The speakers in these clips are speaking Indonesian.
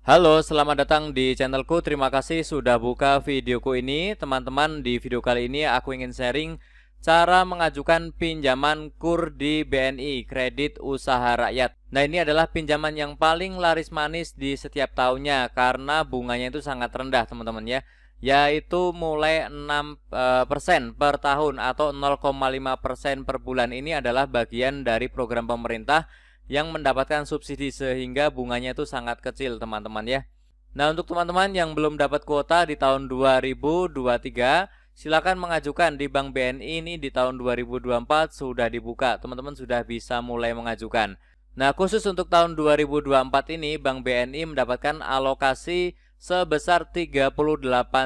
Halo, selamat datang di channelku. Terima kasih sudah buka videoku ini. Teman-teman, di video kali ini aku ingin sharing cara mengajukan pinjaman KUR di BNI, Kredit Usaha Rakyat. Nah, ini adalah pinjaman yang paling laris manis di setiap tahunnya karena bunganya itu sangat rendah, teman-teman ya. Yaitu mulai 6% per tahun atau 0,5% per bulan. Ini adalah bagian dari program pemerintah yang mendapatkan subsidi sehingga bunganya itu sangat kecil, teman-teman ya. Nah, untuk teman-teman yang belum dapat kuota di tahun 2023, silakan mengajukan di Bank BNI. Ini di tahun 2024 sudah dibuka, teman-teman sudah bisa mulai mengajukan. Nah, khusus untuk tahun 2024 ini Bank BNI mendapatkan alokasi sebesar 38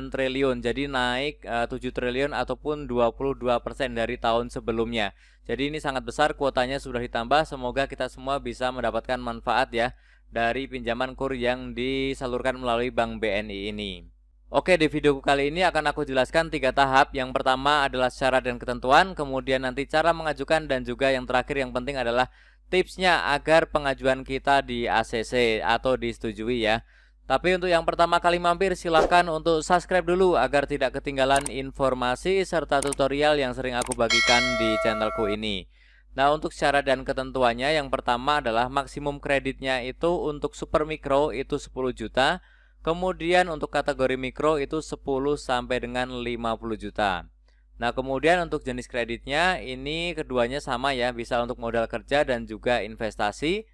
triliun. Jadi naik 7 triliun ataupun 22% dari tahun sebelumnya. Jadi ini sangat besar, kuotanya sudah ditambah. Semoga kita semua bisa mendapatkan manfaat ya dari pinjaman KUR yang disalurkan melalui Bank BNI ini. Oke, di video kali ini akan aku jelaskan 3 tahap. Yang pertama adalah syarat dan ketentuan, kemudian nanti cara mengajukan, dan juga yang terakhir yang penting adalah tipsnya agar pengajuan kita di ACC atau disetujui ya. Tapi untuk yang pertama kali mampir, silahkan untuk subscribe dulu agar tidak ketinggalan informasi serta tutorial yang sering aku bagikan di channelku ini. Nah, untuk syarat dan ketentuannya, yang pertama adalah maksimum kreditnya itu untuk super mikro itu 10 juta. Kemudian untuk kategori mikro itu 10 sampai dengan 50 juta. Nah, kemudian untuk jenis kreditnya ini keduanya sama ya, bisa untuk modal kerja dan juga investasi.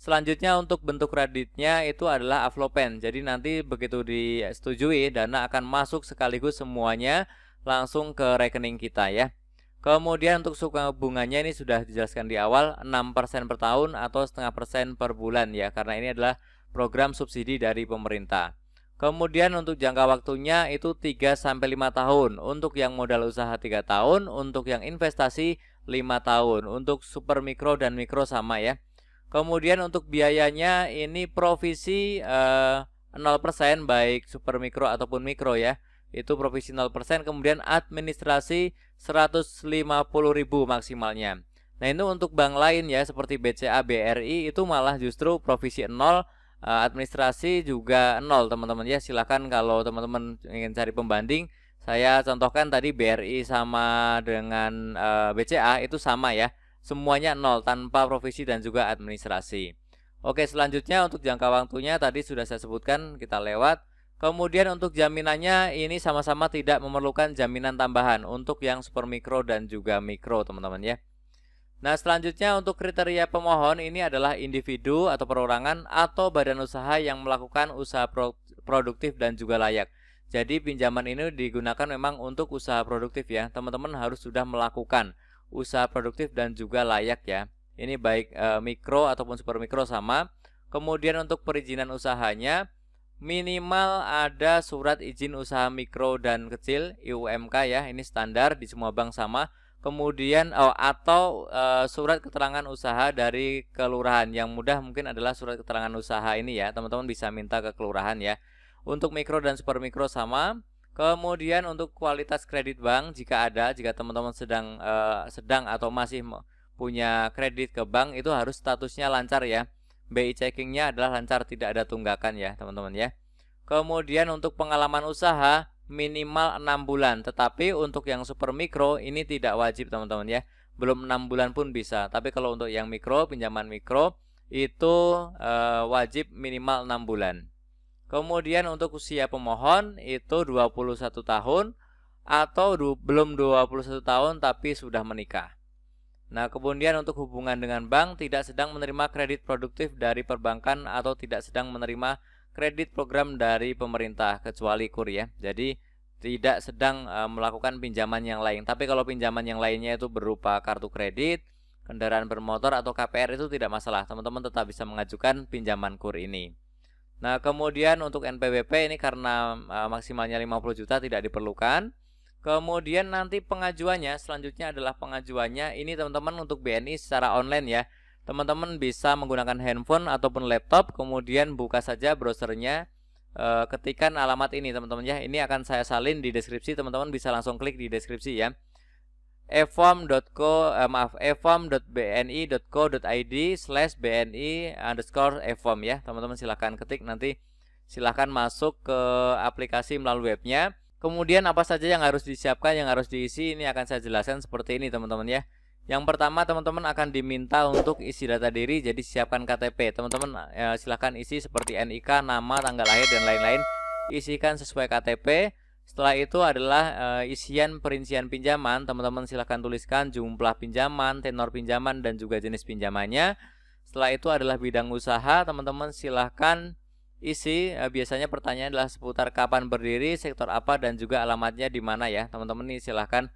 Selanjutnya untuk bentuk kreditnya itu adalah Aflopen. Jadi nanti begitu disetujui, dana akan masuk sekaligus semuanya langsung ke rekening kita ya. Kemudian untuk suku bunganya ini sudah dijelaskan di awal, 6% per tahun atau 0,5% per bulan ya, karena ini adalah program subsidi dari pemerintah. Kemudian untuk jangka waktunya itu 3-5 tahun. Untuk yang modal usaha 3 tahun, untuk yang investasi 5 tahun. Untuk super mikro dan mikro sama ya. Kemudian untuk biayanya ini provisi 0% baik super mikro ataupun mikro ya. Itu provisi 0%, kemudian administrasi 150.000 maksimalnya. Nah, itu untuk bank lain ya seperti BCA, BRI itu malah justru provisi 0, administrasi juga 0, teman-teman ya. Silakan kalau teman-teman ingin cari pembanding, saya contohkan tadi BRI sama dengan BCA itu sama ya. Semuanya 0 tanpa provisi dan juga administrasi. Oke, selanjutnya untuk jangka waktunya tadi sudah saya sebutkan, kita lewat. Kemudian untuk jaminannya ini sama-sama tidak memerlukan jaminan tambahan untuk yang super mikro dan juga mikro, teman-teman ya. Nah, selanjutnya untuk kriteria pemohon ini adalah individu atau perorangan atau badan usaha yang melakukan usaha produktif dan juga layak. Jadi pinjaman ini digunakan memang untuk usaha produktif ya. Teman-teman harus sudah melakukan usaha produktif dan juga layak ya. Ini baik mikro ataupun super mikro sama. Kemudian untuk perizinan usahanya minimal ada surat izin usaha mikro dan kecil IUMK ya. Ini standar di semua bank sama. Kemudian atau surat keterangan usaha dari kelurahan. Yang mudah mungkin adalah surat keterangan usaha ini ya. Teman-teman bisa minta ke kelurahan ya. Untuk mikro dan super mikro sama. Kemudian untuk kualitas kredit bank jika ada, jika teman-teman sedang atau masih punya kredit ke bank itu harus statusnya lancar ya. BI checkingnya adalah lancar, tidak ada tunggakan ya teman-teman ya. Kemudian untuk pengalaman usaha minimal 6 bulan, tetapi untuk yang super mikro ini tidak wajib teman-teman ya. Belum 6 bulan pun bisa, tapi kalau untuk yang mikro, pinjaman mikro itu wajib minimal 6 bulan. Kemudian untuk usia pemohon itu 21 tahun atau belum 21 tahun tapi sudah menikah. Nah, kemudian untuk hubungan dengan bank tidak sedang menerima kredit produktif dari perbankan atau tidak sedang menerima kredit program dari pemerintah kecuali KUR ya. Jadi tidak sedang melakukan pinjaman yang lain. Tapi kalau pinjaman yang lainnya itu berupa kartu kredit, kendaraan bermotor atau KPR itu tidak masalah. Teman-teman tetap bisa mengajukan pinjaman KUR ini. Nah, kemudian untuk NPWP ini karena maksimalnya 50 juta tidak diperlukan. Kemudian nanti pengajuannya selanjutnya adalah pengajuannya ini teman-teman untuk BNI secara online ya. Teman-teman bisa menggunakan handphone ataupun laptop, kemudian buka saja browsernya, ketikkan alamat ini teman-teman ya. Ini akan saya salin di deskripsi, teman-teman bisa langsung klik di deskripsi ya. efom.bni.co.id/bni_efom ya. Teman-teman silahkan ketik, nanti silahkan masuk ke aplikasi melalui webnya. Kemudian apa saja yang harus disiapkan, yang harus diisi, ini akan saya jelaskan seperti ini teman-teman ya. Yang pertama teman-teman akan diminta untuk isi data diri, jadi siapkan KTP. Teman-teman silahkan isi seperti NIK, nama, tanggal lahir, dan lain-lain. Isikan sesuai KTP. Setelah itu adalah isian perincian pinjaman. Teman-teman silahkan tuliskan jumlah pinjaman, tenor pinjaman, dan juga jenis pinjamannya. Setelah itu adalah bidang usaha. Teman-teman silahkan isi, biasanya pertanyaan adalah seputar kapan berdiri, sektor apa, dan juga alamatnya di mana ya. Teman-teman ini silahkan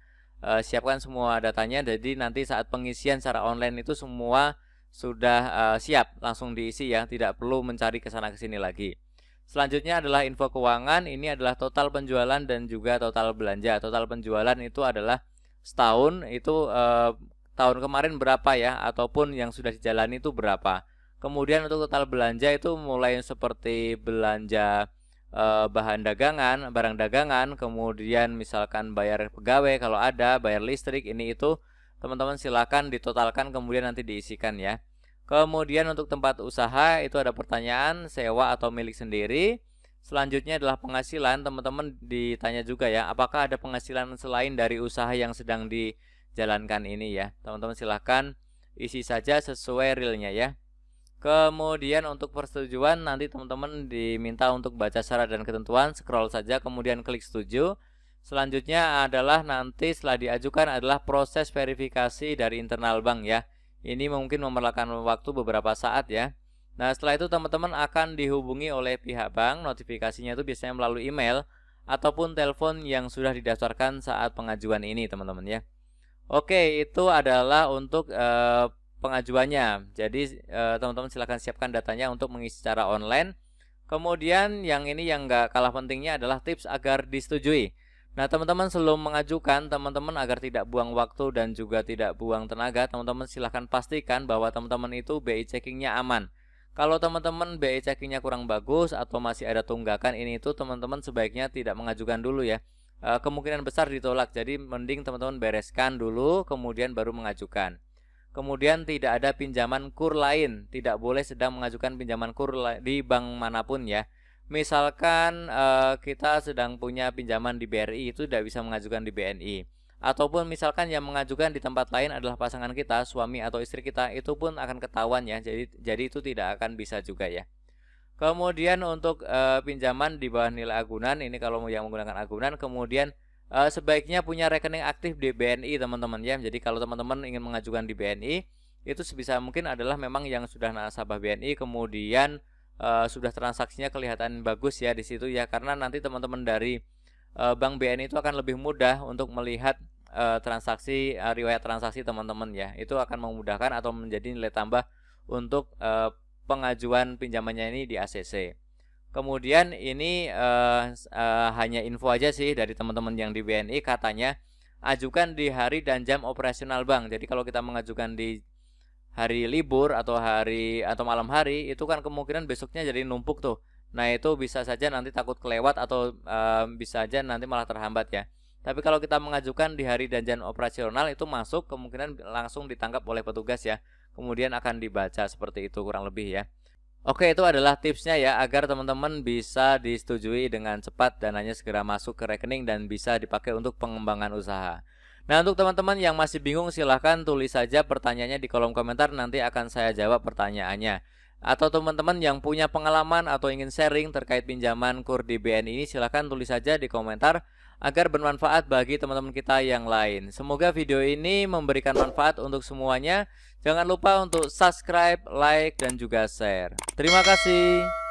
siapkan semua datanya, jadi nanti saat pengisian secara online itu semua sudah siap langsung diisi ya, tidak perlu mencari kesana kesini lagi. Selanjutnya adalah info keuangan, ini adalah total penjualan dan juga total belanja. Total penjualan itu adalah setahun itu tahun kemarin berapa ya, ataupun yang sudah dijalani itu berapa. Kemudian untuk total belanja itu mulai seperti belanja bahan dagangan, barang dagangan, kemudian misalkan bayar pegawai kalau ada, bayar listrik, ini itu teman-teman silakan ditotalkan kemudian nanti diisikan ya. Kemudian untuk tempat usaha itu ada pertanyaan sewa atau milik sendiri. Selanjutnya adalah penghasilan, teman-teman ditanya juga ya, apakah ada penghasilan selain dari usaha yang sedang dijalankan ini ya. Teman-teman silahkan isi saja sesuai realnya ya. Kemudian untuk persetujuan nanti teman-teman diminta untuk baca syarat dan ketentuan, scroll saja kemudian klik setuju. Selanjutnya adalah nanti setelah diajukan adalah proses verifikasi dari internal bank ya. Ini mungkin memerlukan waktu beberapa saat ya. Nah setelah itu teman-teman akan dihubungi oleh pihak bank, notifikasinya itu biasanya melalui email ataupun telepon yang sudah didaftarkan saat pengajuan ini teman-teman ya. Oke, itu adalah untuk pengajuannya. Jadi teman-teman silahkan siapkan datanya untuk mengisi secara online. Kemudian yang ini yang nggak kalah pentingnya adalah tips agar disetujui. Nah teman-teman sebelum mengajukan, teman-teman agar tidak buang waktu dan juga tidak buang tenaga, teman-teman silahkan pastikan bahwa teman-teman itu BI checkingnya aman. Kalau teman-teman BI checkingnya kurang bagus atau masih ada tunggakan, ini itu teman-teman sebaiknya tidak mengajukan dulu ya. Kemungkinan besar ditolak, jadi mending teman-teman bereskan dulu kemudian baru mengajukan. Kemudian tidak ada pinjaman kur lain, tidak boleh sedang mengajukan pinjaman kur di bank manapun ya. Misalkan kita sedang punya pinjaman di BRI itu tidak bisa mengajukan di BNI. Ataupun misalkan yang mengajukan di tempat lain adalah pasangan kita, suami atau istri kita, itu pun akan ketahuan ya. Jadi itu tidak akan bisa juga ya. Kemudian untuk pinjaman di bawah nilai agunan, ini kalau yang menggunakan agunan, kemudian sebaiknya punya rekening aktif di BNI teman-teman ya. Jadi kalau teman-teman ingin mengajukan di BNI, itu sebisa mungkin adalah memang yang sudah nasabah BNI, kemudian sudah transaksinya kelihatan bagus ya di situ ya, karena nanti teman-teman dari bank BNI itu akan lebih mudah untuk melihat transaksi riwayat transaksi teman-teman ya. Itu akan memudahkan atau menjadi nilai tambah untuk pengajuan pinjamannya ini di ACC. Kemudian ini hanya info aja sih dari teman-teman yang di BNI, katanya ajukan di hari dan jam operasional bank. Jadi kalau kita mengajukan di hari libur atau malam hari, itu kan kemungkinan besoknya jadi numpuk tuh. Nah itu bisa saja nanti takut kelewat atau bisa saja nanti malah terhambat ya. Tapi kalau kita mengajukan di hari dan jam operasional, itu masuk kemungkinan langsung ditangkap oleh petugas ya. Kemudian akan dibaca seperti itu kurang lebih ya. Oke, itu adalah tipsnya ya, agar teman-teman bisa disetujui dengan cepat, dananya segera masuk ke rekening dan bisa dipakai untuk pengembangan usaha. Nah untuk teman-teman yang masih bingung, silahkan tulis saja pertanyaannya di kolom komentar, nanti akan saya jawab pertanyaannya. Atau teman-teman yang punya pengalaman atau ingin sharing terkait pinjaman KUR di BNI ini, silahkan tulis saja di komentar agar bermanfaat bagi teman-teman kita yang lain. Semoga video ini memberikan manfaat untuk semuanya. Jangan lupa untuk subscribe, like, dan juga share. Terima kasih.